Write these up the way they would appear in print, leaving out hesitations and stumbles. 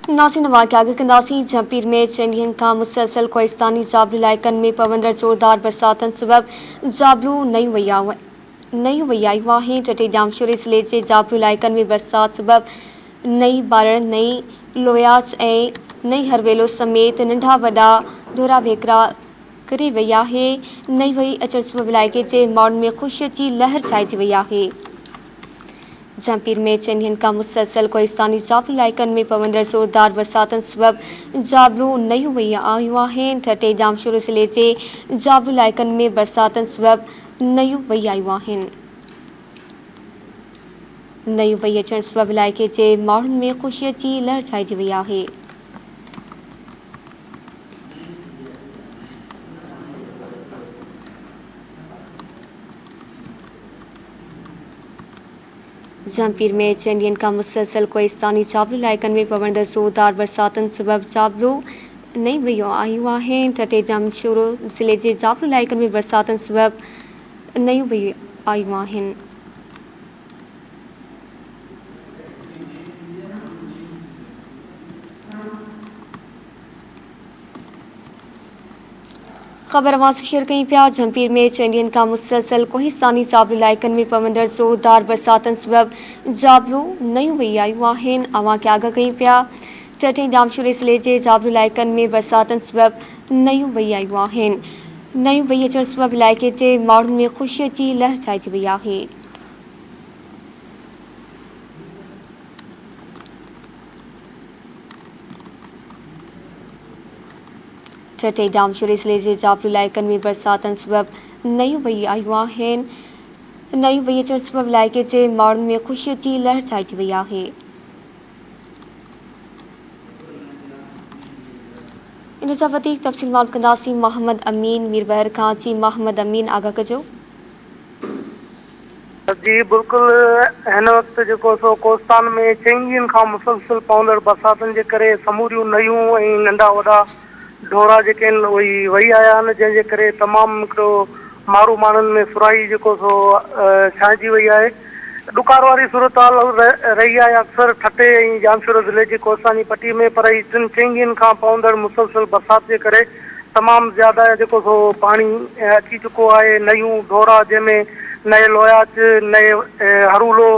नासिन वाक़िया कंदासी जंपीर में चंडीहन का मुसलसल कोहिस्तानी जाबलू इलाइक़न में पवंदड़ ज़ोरदार बरसातन सबब जाबलू नई वयायूं आहिनि। टटे जामशोरी ज़िले जे जाबलू इलाइक़न में बरसात सबब नई बारड़, नई लोयास ऐं नई हरवेलो समेत नंढा वॾा ढोरा भेकरा करे वई आहे। नई वई अचण सबब इलाइक़े जे माण्हुनि में ख़ुशीअ जी लहर छाइजी वई आहे। जंपीर में चंडीहन का मुसलसल कोहिस्तानी जाबलू इलाइक़न में पवंदड़ ज़ोरदार बरसातन सबब जाबलू नयूं वयायूं आहिनि। टटे जामशोरी ज़िले जे जाबलू इलाइक़न में बरसातन सबब नयूं वयायूं आहिनि। नयूं वई अचण सबब इलाइक़े जे माण्हुनि में ख़ुशीअ जी लहर छाइजी वई आहे। जंपीर में चंडीहन का मुसलसल कोहिस्तानी जाबलू इलाइक़न में पवंदड़ ज़ोरदार बरसातन सबब जाबलू नई वयायूं आहिनि। टटे जामशोरी ज़िले जे जाबलू इलाइक़न में बरसातन सबब नयूं वयायूं आहिनि। खबर अवां से शेयर कई पिया। जंपीर में चंडीहन का मुसलसल कोहिस्तानी जाबलू इलाइक़न में पवंदड़ ज़ोरदार बरसातन सबब जाबलू नयूं वयायूं आहिनि। अवां के आगाह कई पिया। टटे जामशोरी ज़िले जे जाबलू इलाइक़न में बरसातन सबब नयूं वयायूं आहिनि। नयूं वई अचण सबब इलाइक़े जे माण्हुनि में ख़ुशीअ जी लहर छाइजी वई आहे। टटे जामशोरी ज़िले जे जाबलू इलाइक़न में बरसातन सबब नयूं वयायूं आहिनि। नयूं वई अचण सबब इलाइक़े जे माण्हुनि में ख़ुशीअ जी लहर छाइजी वई आहे। इन सां वधीक तफ़सील मालूम कंदासीं मोहम्मद अमीन मीरबहर खां। जी मोहम्मद अमीन आगाह कजो। जी बिल्कुल हिन वक़्तु जेको सो कोस्तान में चङनि ॾींहंनि खां मुसलसल पवंदड़ बरसातुनि जे करे समूरियूं नयूं ऐं नंढा वॾा ढोरा जेके आहिनि उहे वही आया आहिनि, जंहिंजे करे तमामु हिकिड़ो माण्हुनि में सुराही जेको सो छाइजी वई आहे। ॾुकार वारी सूरत हाल रही आहे अक्सर ठटे ऐं जामशोरी ज़िले जी कोस्तानी पट्टी में, पर टिनि चङनि ॾींहंनि खां पवंदड़ मुसलसल बरसाति जे करे तमामु ज़्यादा जेको सो पाणी अची चुको आहे। नयूं ढोरा जंहिंमें नए लोयाच, नए हरूलो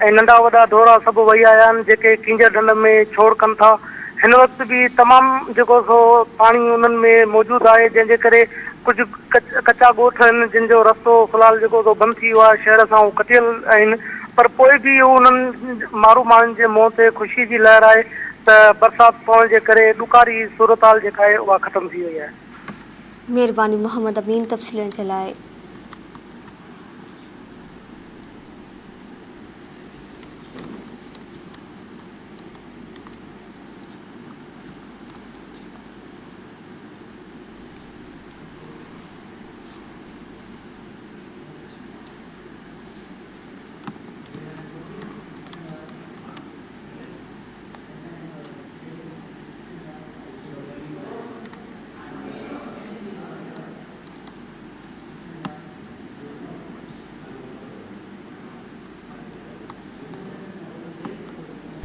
ऐं नंढा वॾा ढोरा सभु वही आया आहिनि, जेके किंजर ढंढ में छोड़ कनि था। हिन वक़्तु बि तमामु जेको सो पाणी उन्हनि में मौजूदु आहे, जंहिंजे करे कुझु कचा ॻोठ आहिनि जिन जो रस्तो फ़िलहाल जेको सो बंदि थी वियो आहे, शहर सां उहे कटियल आहिनि। पर पोइ बि उन्हनि माण्हुनि जे मुंहं ते ख़ुशी जी लहर आहे त बरसाति पवण जे करे ॾुकारी सूरत हाल जेका आहे उहा ख़तमु थी वई आहे। महिरबानी मोहम्मद अमीन तफ़सीलनि जे लाइ।